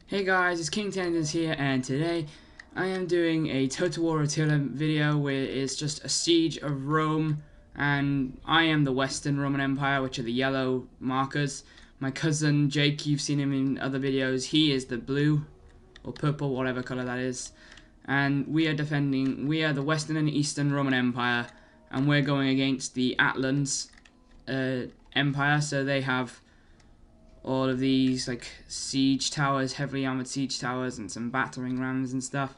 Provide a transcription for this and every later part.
Hey guys, it's King Tendons here, and today I am doing a Total War Attila video where it's just a siege of Rome, and I am the Western Roman Empire, which are the yellow markers. My cousin Jake, you've seen him in other videos, he is the blue, or purple, whatever colour that is. And we are the Western and Eastern Roman Empire, and we're going against the Attalans Empire, so they have all of these like siege towers, heavily armored siege towers, and some battering rams and stuff,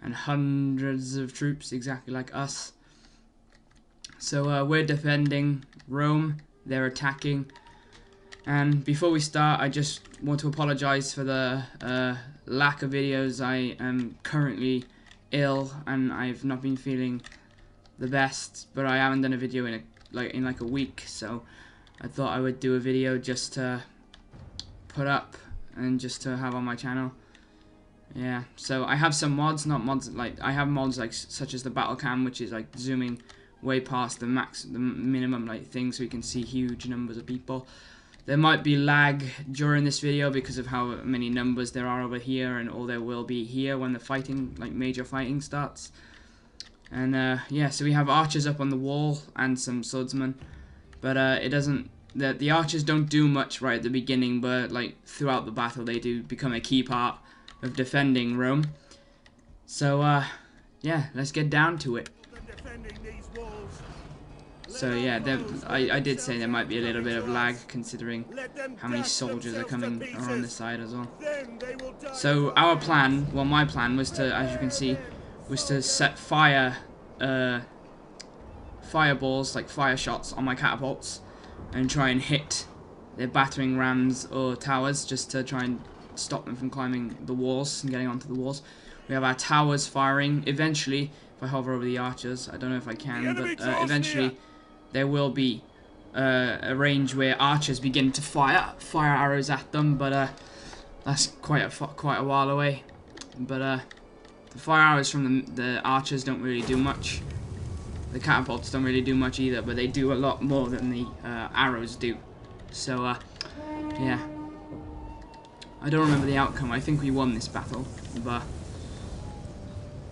and hundreds of troops exactly like us. So we're defending Rome, they're attacking. And before we start, I just want to apologize for the lack of videos. I am currently ill and I've not been feeling the best, but I haven't done a video in like a week, so I thought I would do a video just to put up and just to have on my channel. Yeah, so I have some mods, not mods like I have mods like such as the battle cam, which is like zooming way past the minimum like thing, so you can see huge numbers of people. There might be lag during this video because of how many numbers there are over here, and all there will be here when the fighting, like major fighting, starts. And yeah, so we have archers up on the wall and some swordsmen, but it doesn't. The archers don't do much right at the beginning, but like throughout the battle they do become a key part of defending Rome. So yeah, let's get down to it. So yeah, I did say there might be a little bit of lag considering how many soldiers are on this side as well. So our plan, well my plan was to, as you can see, was to set fireballs, like fire shots on my catapults, and try and hit their battering rams or towers just to try and stop them from climbing the walls and getting onto the walls. We have our towers firing. Eventually, if I hover over the archers, I don't know if I can, but eventually there will be a range where archers begin to fire arrows at them, but that's quite a while away. But the fire arrows from the archers don't really do much. The catapults don't really do much either, but they do a lot more than the arrows do. So, yeah. I don't remember the outcome. I think we won this battle, but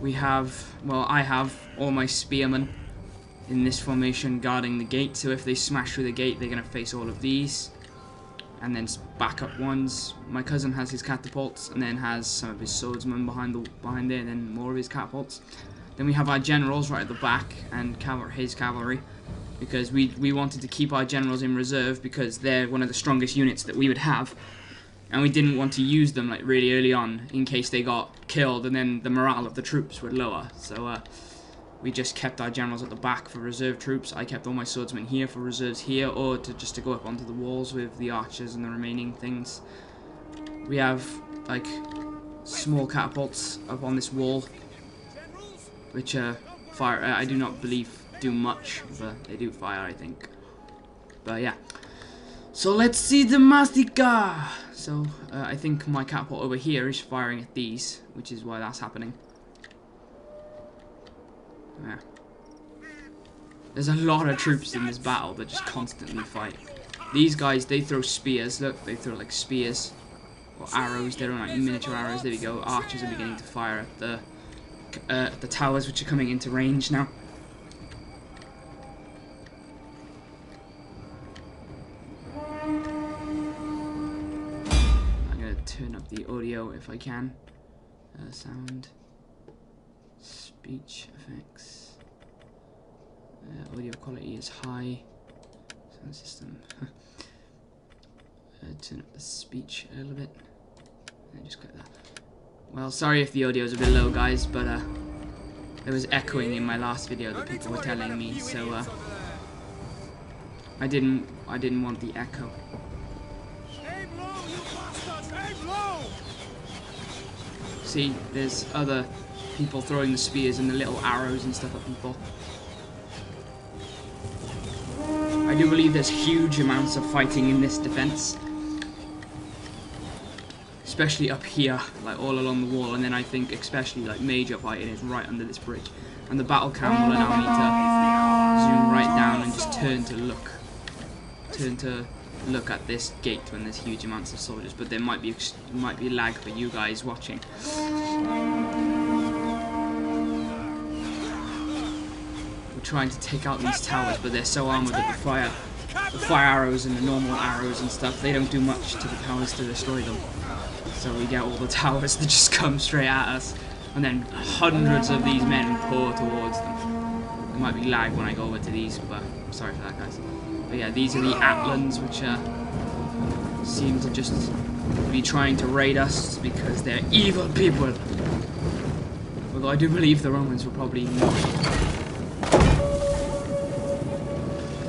we have, well, I have all my spearmen in this formation guarding the gate, so if they smash through the gate, they're going to face all of these, and then backup ones. My cousin has his catapults, and then has some of his swordsmen behind there, and then more of his catapults. Then we have our generals right at the back, and his cavalry, because we wanted to keep our generals in reserve because they're one of the strongest units that we would have, and we didn't want to use them like really early on in case they got killed, and then the morale of the troops would lower. So we just kept our generals at the back for reserve troops. I kept all my swordsmen here for reserves here, or just to go up onto the walls with the archers and the remaining things. We have like small catapults up on this wall, which fire. I do not believe do much, but they do fire, I think. But yeah. So let's see the mastica. So I think my catapult over here is firing at these, which is why that's happening. Yeah. There's a lot of troops in this battle that just constantly fight. These guys, they throw spears. Look, they throw like spears or arrows. They're like miniature arrows. There we go. Archers are beginning to fire at the towers, which are coming into range now. I'm gonna turn up the audio if I can. Sound, speech effects. Audio quality is high. Sound system. Turn up the speech a little bit. And just click that. Well, sorry if the audio is a bit low, guys, but there was echoing in my last video that people were telling me, so I didn't want the echo. See, there's other people throwing the spears and the little arrows and stuff at people. I do believe there's huge amounts of fighting in this defense, especially up here, like all along the wall, and then I think especially like major fighting is right under this bridge. And the battle cam will allow me to zoom right down and just turn to look at this gate when there's huge amounts of soldiers, but there might be lag for you guys watching. We're trying to take out these towers, but they're so armored that the fire arrows and the normal arrows and stuff, they don't do much to the towers to destroy them. So we get all the towers that just come straight at us, and then hundreds of these men pour towards them. There might be lag when I go over to these, but sorry for that, guys. But yeah, these are the Attlans, which seem to just be trying to raid us because they're evil people. Although I do believe the Romans were probably not.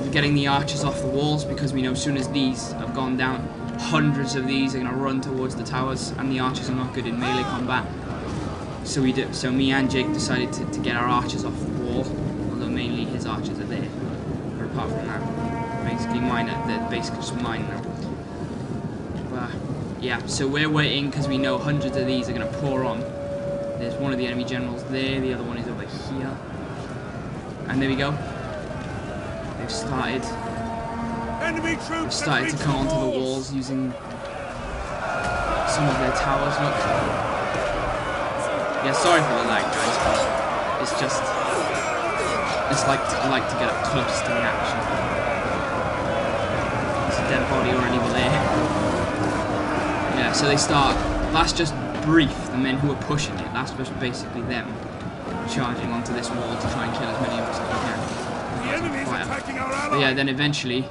We're getting the archers off the walls because we know as soon as these have gone down, hundreds of these are going to run towards the towers, and the archers are not good in melee combat. So me and Jake decided to get our archers off the wall, although mainly his archers are there. But apart from that, basically mine they're basically just mine now. But yeah, so we're waiting because we know hundreds of these are going to pour on. There's one of the enemy generals there, the other one is over here. And there we go. They've started to come onto the walls using some of their towers. Look. Yeah, sorry for the lag, guys, but it's just I like to get up close to the action. There's a dead body already over there. Yeah, so they start. That's just brief. The men who are pushing it. That's just basically them charging onto this wall to try and kill as many of us as we can. But yeah, then eventually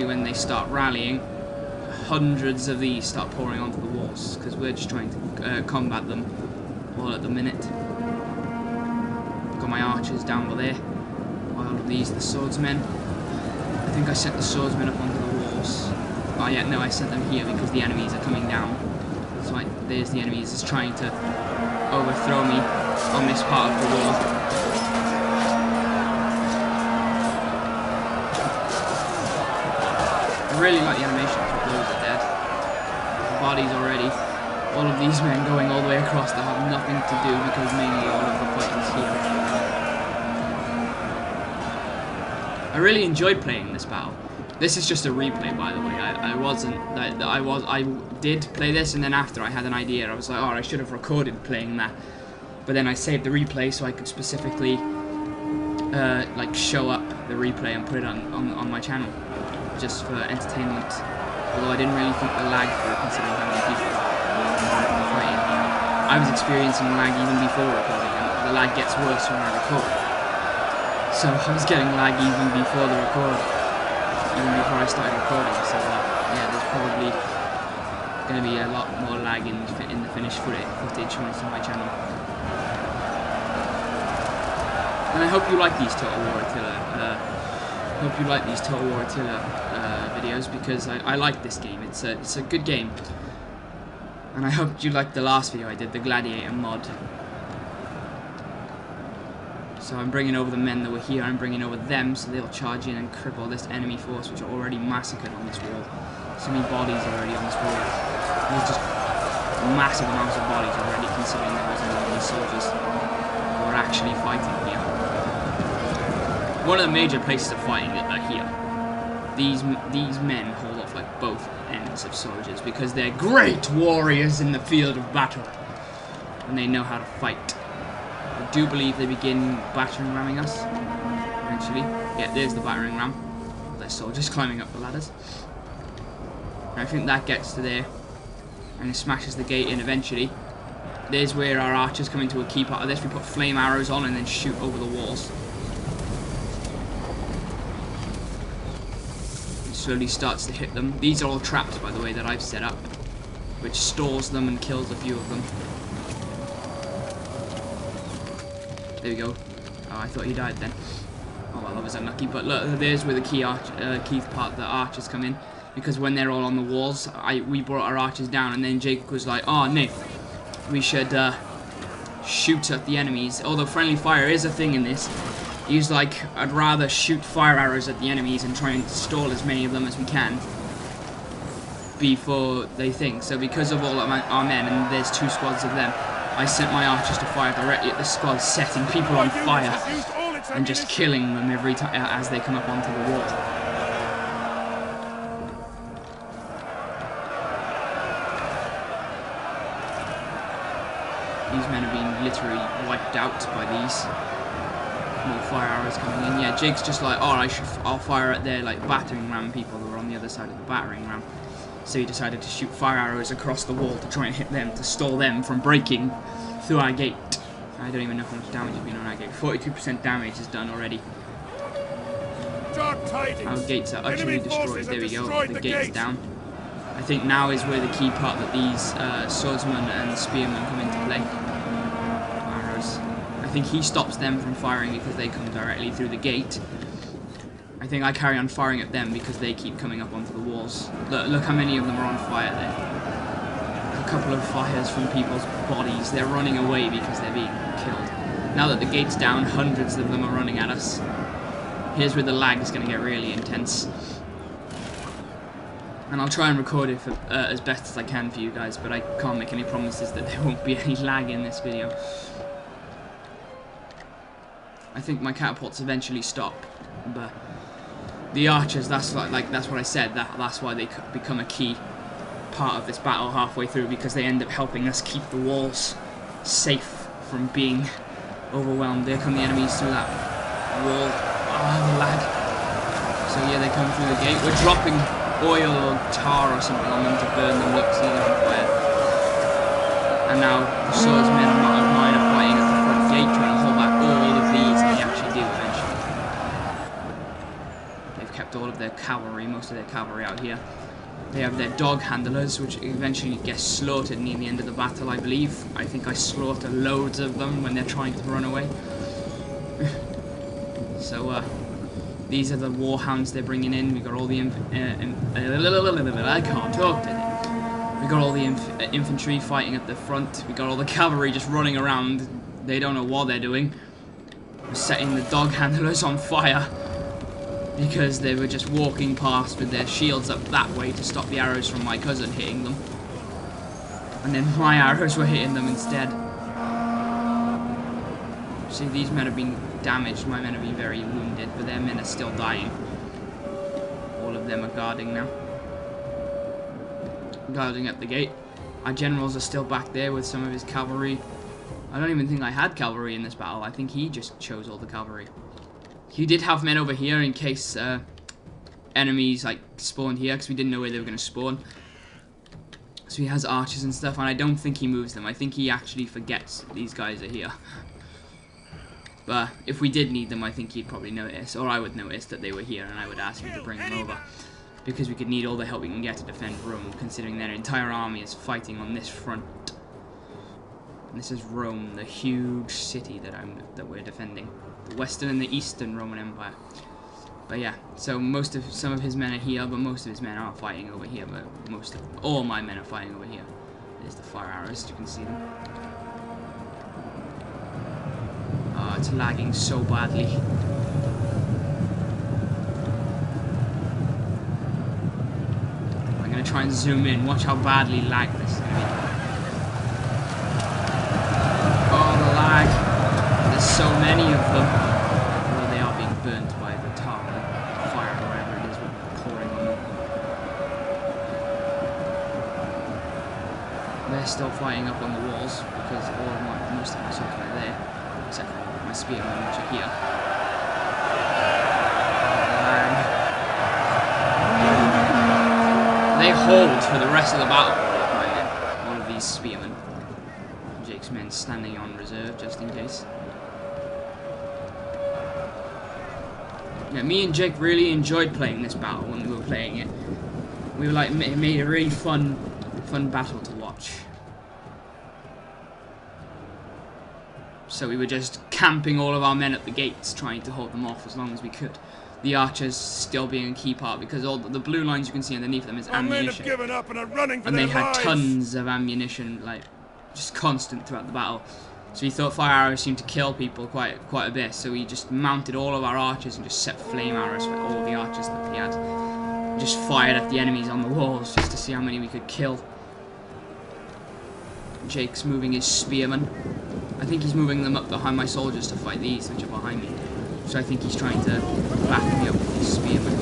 when they start rallying, hundreds of these start pouring onto the walls because we're just trying to combat them all at the minute. Got my archers down by there. All of these are the swordsmen. I think I sent the swordsmen up onto the walls. Oh yeah, no, I sent them here because the enemies are coming down. So there's the enemies just trying to overthrow me on this part of the wall. I really like the animation of those are dead. The bodies already. All of these men going all the way across that have nothing to do because mainly all of the fighting's here. I really enjoyed playing this battle. This is just a replay, by the way. I did play this, and then after I had an idea, I was like, oh, I should have recorded playing that. But then I saved the replay so I could specifically like show up the replay and put it on my channel, just for entertainment. Although I didn't really think the lag for it, considering how many people were fighting. I was experiencing lag even before recording, and the lag gets worse when I record. So I was getting lag even before the record. Even before I started recording, so yeah, there's probably going to be a lot more lag in the finished footage when it's on my channel. And I hope you like these Total War Attila videos because I like this game. It's a good game, and I hope you liked the last video I did, the Gladiator mod. So I'm bringing over the men that were here, I'm bringing over them so they'll charge in and cripple this enemy force which are already massacred on this wall. So many bodies already on this wall. There's just massive amounts of bodies already, considering there wasn't any soldiers who were actually fighting here. One of the major places of fighting are here. These men hold off like both ends of soldiers because they're great warriors in the field of battle. And they know how to fight. I do believe they begin battering ramming us eventually. Yeah, there's the battering ram. There's soldiers climbing up the ladders. And I think that gets to there and it smashes the gate in eventually. There's where our archers come into a key part of this. We put flame arrows on and then shoot over the walls. It slowly starts to hit them. These are all traps, by the way, that I've set up, which stalls them and kills a few of them. There we go. Oh, I thought he died then. Oh well, that was unlucky. But look, there's where the key part the archers come in, because when they're all on the walls, we brought our archers down, and then Jake was like, "Oh, Nick, we should shoot at the enemies." Although friendly fire is a thing in this, he's like, "I'd rather shoot fire arrows at the enemies and try and stall as many of them as we can before they think." So because of all of our men, and there's 2 squads of them, I sent my archers to fire directly at the squad, setting people on fire and just killing them every time as they come up onto the wall. These men are being literally wiped out by these. More fire arrows coming in. Yeah, Jake's just like, oh, I'll fire at their like battering ram people who are on the other side of the battering ram. So he decided to shoot fire arrows across the wall to try and hit them, to stall them from breaking through our gate. I don't even know how much damage has been on our gate. 42% damage is done already. Our gates are utterly destroyed. There we go. The gate's down. I think now is where the key part that these swordsmen and spearmen come into play. Arrows. I think he stops them from firing because they come directly through the gate. I think I carry on firing at them because they keep coming up onto the walls. Look how many of them are on fire there. A couple of fires from people's bodies. They're running away because they're being killed. Now that the gate's down, hundreds of them are running at us. Here's where the lag is going to get really intense. And I'll try and record it for, as best as I can for you guys, but I can't make any promises that there won't be any lag in this video. I think my catapults eventually stop, but the archers, that's what I said, that's why they become a key part of this battle halfway through, because they end up helping us keep the walls safe from being overwhelmed. There come the enemies through that wall. Ah, the lag. So yeah, they come through the gate. We're dropping oil or tar or something on them to burn them. Look, see, they're on fire. And now the swordsmen of mine are fighting at the front gate, trying to hold back all of these, and they actually do eventually. They've kept all of their cavalry, most of their cavalry out here. They have their dog handlers, which eventually get slaughtered near the end of the battle, I believe. I think I slaughter loads of them when they're trying to run away. So, these are the warhounds they're bringing in. We got all the I can't talk today. We got all the infantry fighting at the front. We got all the cavalry just running around. They don't know what they're doing. We're setting the dog handlers on fire because they were just walking past with their shields up that way to stop the arrows from my cousin hitting them. And then my arrows were hitting them instead. See, these men have been damaged. My men have been very wounded, but their men are still dying. All of them are guarding now. Guarding at the gate. Our generals are still back there with some of his cavalry. I don't even think I had cavalry in this battle. I think he just chose all the cavalry. He did have men over here in case enemies like spawned here, because we didn't know where they were going to spawn. So he has archers and stuff, and I don't think he moves them. I think he actually forgets these guys are here. But if we did need them, I think he'd probably notice, or I would notice that they were here, and I would ask him to bring them over. Because we could need all the help we can get to defend Rome, considering their entire army is fighting on this front. And this is Rome, the huge city that we're defending. The Western and the Eastern Roman Empire. But yeah, so some of his men are here, but most of his men are fighting over here. But all my men are fighting over here. There's the fire arrows, you can see them. Oh, it's lagging so badly. I'm gonna try and zoom in. Watch how badly lagged this is gonna be. Oh, the lag. There's so many of them. Although they are being burnt by the tar, the fire, or whatever it is we're pouring on them. They're still fighting up on the walls because most of my swordsmen are there, except for my spearmen, which are here. They hold for the rest of the battle. All of these spearmen. Jake's men standing on reserve just in case. Yeah, me and Jake really enjoyed playing this battle when we were playing it. We were like, it made a really fun battle to watch. So we were just camping all of our men at the gates, trying to hold them off as long as we could. The archers still being a key part because all the blue lines you can see underneath them is ammunition. Men have given up and are running for and they their had lives. tons of ammunition, like just constant throughout the battle. So we thought fire arrows seemed to kill people quite a bit. So we just mounted all of our archers and just set flame arrows for all the archers that we had. We just fired at the enemies on the walls just to see how many we could kill. Jake's moving his spearmen. I think he's moving them up behind my soldiers to fight these, which are behind me. So I think he's trying to back me up with his spearmen.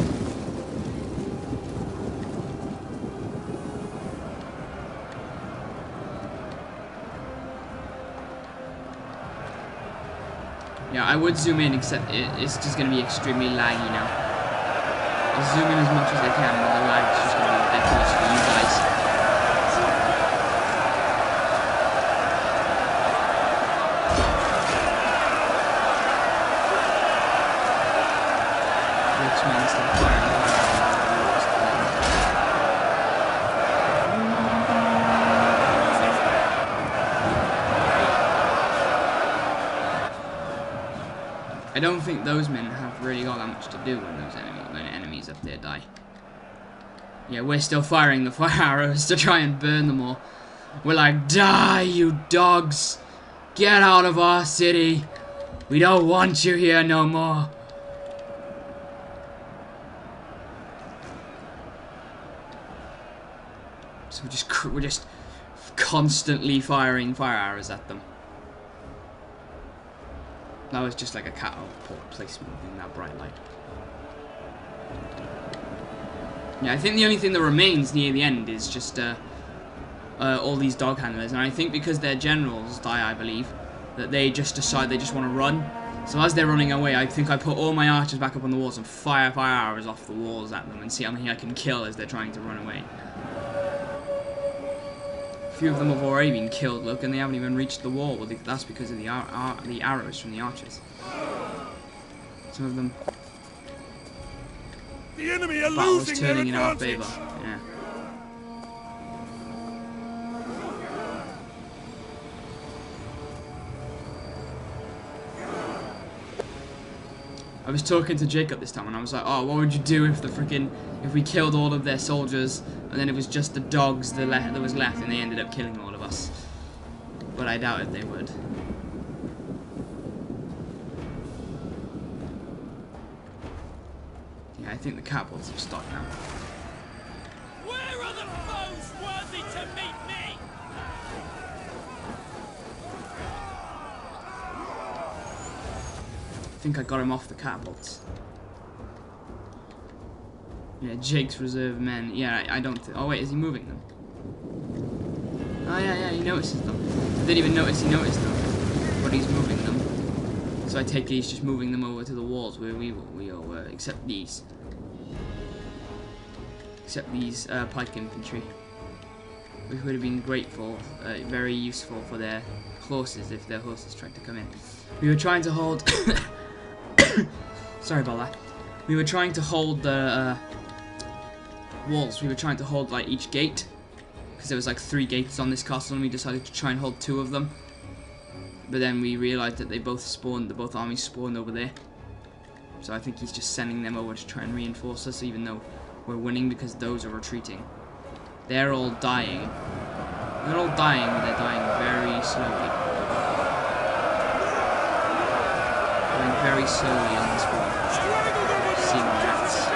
Yeah, I would zoom in, except it's just going to be extremely laggy now. I'll zoom in as much as I can, but the lag is just going to be ridiculous for you guys. Richmond still firing. I don't think those men have really got that much to do when those enemies up there die. Yeah, we're still firing the fire arrows to try and burn them all. We're like, die, you dogs! Get out of our city! We don't want you here no more! So we're just constantly firing fire arrows at them. That was just like a catapult placement in that bright light. Yeah, I think the only thing that remains near the end is just all these dog handlers, and I think because their generals die, I believe, that they just decide they just want to run. So as they're running away, I think I put all my archers back up on the walls and fire arrows off the walls at them and see how many I can kill as they're trying to run away. A few of them have already been killed, look, and they haven't even reached the wall. Well, that's because of the arrows from the archers. Some of them. The enemy are Battle's losing turning in their our advantage. favor. Yeah. I was talking to Jacob this time, and I was like, "Oh, what would you do if if we killed all of their soldiers, and then it was just the dogs that was left, and they ended up killing all of us?" But I doubted they would. Yeah, I think the catapults have stopped now. Where are the foes worthy to meet me? I think I got him off the catapults. Yeah, Jake's reserve men. Yeah, I don't. Oh wait, is he moving them? Oh yeah, he notices them. I didn't even notice he noticed them, but he's moving them. So I take it he's just moving them over to the walls where we all were, except these. Except these pike infantry, which would have been grateful, very useful for their horses if their horses tried to come in. We were trying to hold. Sorry about that. We were trying to hold the walls. We were trying to hold like each gate, because there was like 3 gates on this castle, and we decided to try and hold 2 of them. But then we realized that they both spawned. Both armies spawned over there. So I think he's just sending them over to try and reinforce us, even though we're winning, because those are retreating. They're all dying. They're all dying, but they're dying very slowly. Going very slowly on this wall. Seeing rats.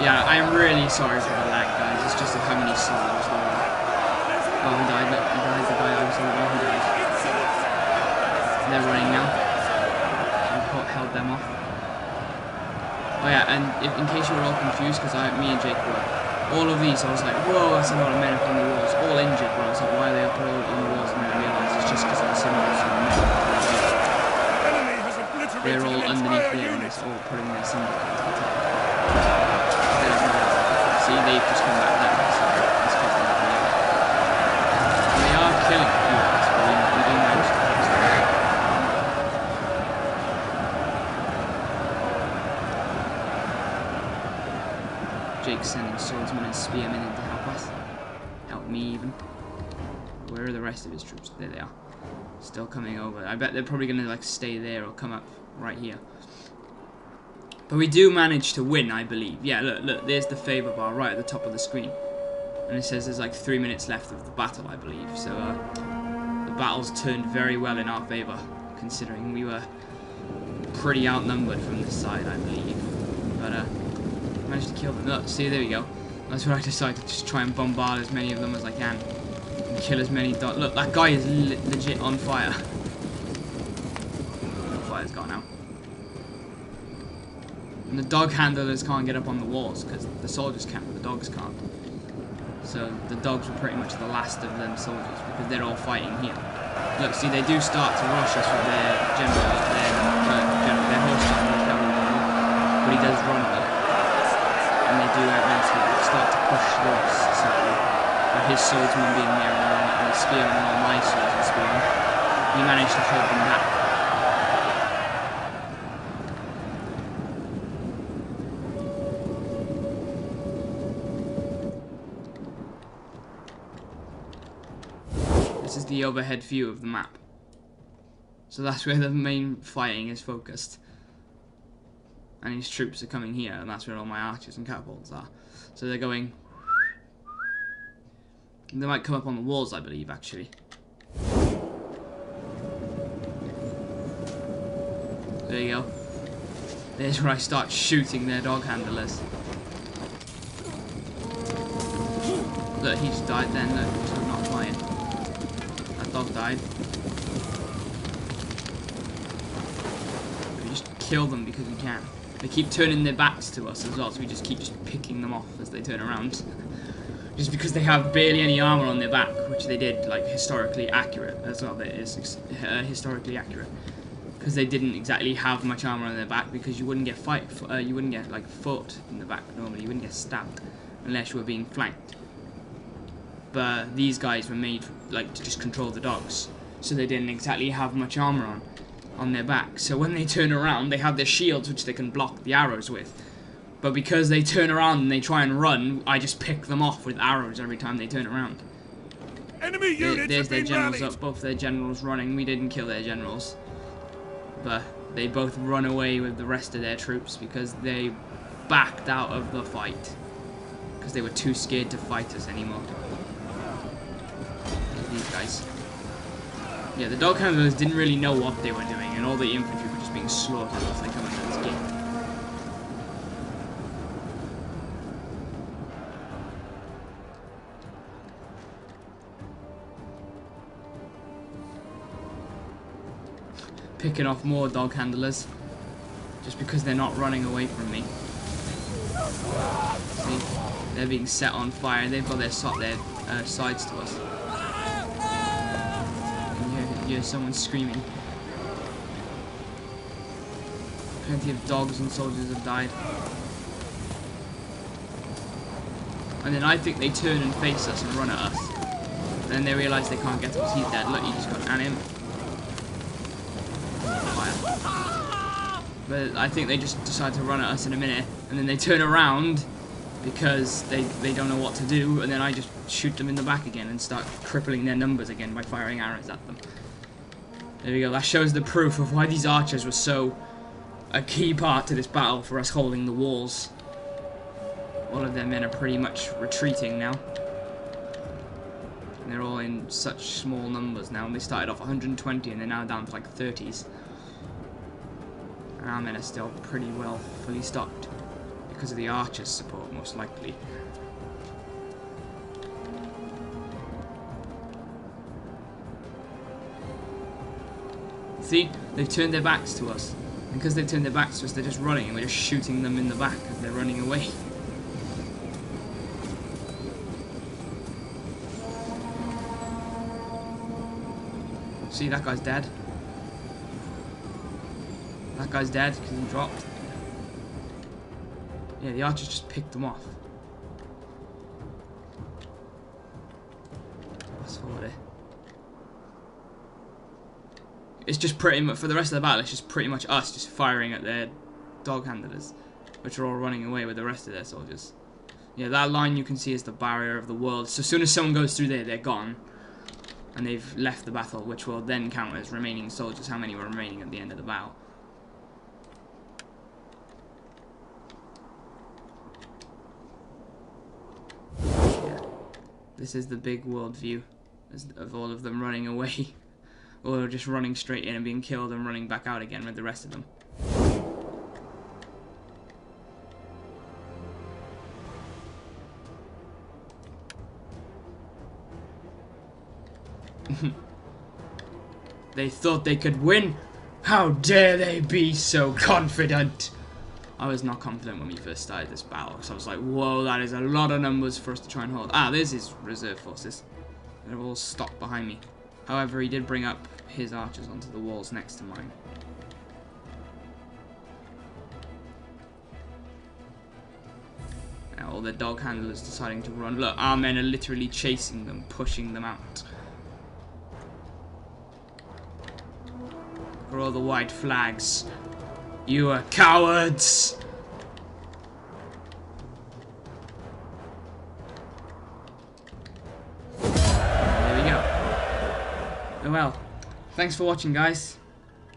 Yeah, I am really sorry for the lag, guys. It's just how many soldiers there are. Oh, he died. Look, he died. The guy I was talking about, he died. They're running now. We held them off. Oh yeah, and in case you were all confused, because me and Jake were, all of these, I was like, whoa, that's a lot of men up on the walls, all injured, but I was like, why are they up all on the walls? And then I realised it's just because of the symbols on the men. They're all underneath there, and it's all putting their symbol on the top. See, they've just come back down, so it's because they're not there. And they are killing us, but we do manage to fix them. Jake's sending swordsmen and spearmen in to help us. Help me, even. Where are the rest of his troops? There they are. Still coming over. I bet they're probably going to like stay there or come up right here. But we do manage to win, I believe. Yeah, look, there's the favor bar right at the top of the screen. And it says there's like 3 minutes left of the battle, I believe. So the battle's turned very well in our favor, considering we were pretty outnumbered from this side, I believe. But managed to kill them. Look, see, there we go. That's what I decided to just try and bombard as many of them as I can. And kill as many dogs. Look, that guy is legit on fire. The fire's gone out. And the dog handlers can't get up on the walls because the soldiers can, but the dogs can't. So the dogs were pretty much the last of them soldiers because they're all fighting here. Look, see, they do start to rush us with their their horse general, but he does run a bit. And they do eventually start to push towards slightly. But his swordsman being there and the spearman and all my swords and spearmen, he managed to hold them back. This is the overhead view of the map. So that's where the main fighting is focused. And his troops are coming here, and that's where all my archers and catapults are. So they're going... They might come up on the walls, I believe, actually. There you go. There's where I start shooting their dog handlers. Look, he just died then, look, so I'm not flying. That dog died. We just kill them because we can. They keep turning their backs to us as well, so we just keep picking them off as they turn around. Just because they have barely any armor on their back, which they did, like, historically accurate as well. That is historically accurate, because they didn't exactly have much armor on their back, because you wouldn't get like fought in the back normally. You wouldn't get stabbed unless you were being flanked. But these guys were made like to just control the dogs, so they didn't exactly have much armor on their back. So when they turn around, they have their shields which they can block the arrows with. But because they turn around and they try and run, I just pick them off with arrows every time they turn around. Enemy units There's their have been generals rallied. up, both their generals running. We didn't kill their generals, but they both run away with the rest of their troops because they backed out of the fight because they were too scared to fight us anymore. These guys. Yeah, the dog handlers didn't really know what they were doing, and all the infantry were just being slaughtered as they come into this gate. Picking off more dog handlers just because they're not running away from me. See, they're being set on fire. They've got their sides to us. And you hear someone screaming. Plenty of dogs and soldiers have died. And then I think they turn and face us and run at us. And then they realise they can't get to us. He's dead. Look, you just got an him. But I think they just decide to run at us in a minute, and then they turn around because they don't know what to do, and then I just shoot them in the back again and start crippling their numbers again by firing arrows at them. There we go. That shows the proof of why these archers were so a key part to this battle for us holding the walls. All of their men are pretty much retreating now. And they're all in such small numbers now. They started off 120 and they're now down to like 30s. And our men are still pretty well fully stocked because of the archers' support, most likely. See, they've turned their backs to us. And because they've turned their backs to us, they're just running and we're just shooting them in the back as they're running away. See, that guy's dead. That guy's dead because he dropped. Yeah, the archers just picked them off. Fast forward it. It's just pretty much, for the rest of the battle, it's just pretty much us just firing at their dog handlers, which are all running away with the rest of their soldiers. Yeah, that line you can see is the barrier of the world. So as soon as someone goes through there, they're gone. And they've left the battle, which will then count as remaining soldiers, how many were remaining at the end of the battle. Yeah. This is the big world view of all of them running away. Or just running straight in and being killed and running back out again with the rest of them. They thought they could win? How dare they be so confident? I was not confident when we first started this battle, because I was like, whoa, that is a lot of numbers for us to try and hold. Ah, there's his reserve forces. They're all stopped behind me. However, he did bring up his archers onto the walls next to mine. Now all the dog handlers deciding to run. Look, our men are literally chasing them, pushing them out. Look at all the white flags. You are cowards! There we go. Oh well. Thanks for watching, guys.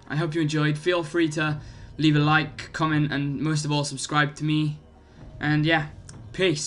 I hope you enjoyed. Feel free to leave a like, comment, and most of all, subscribe to me. And yeah, peace.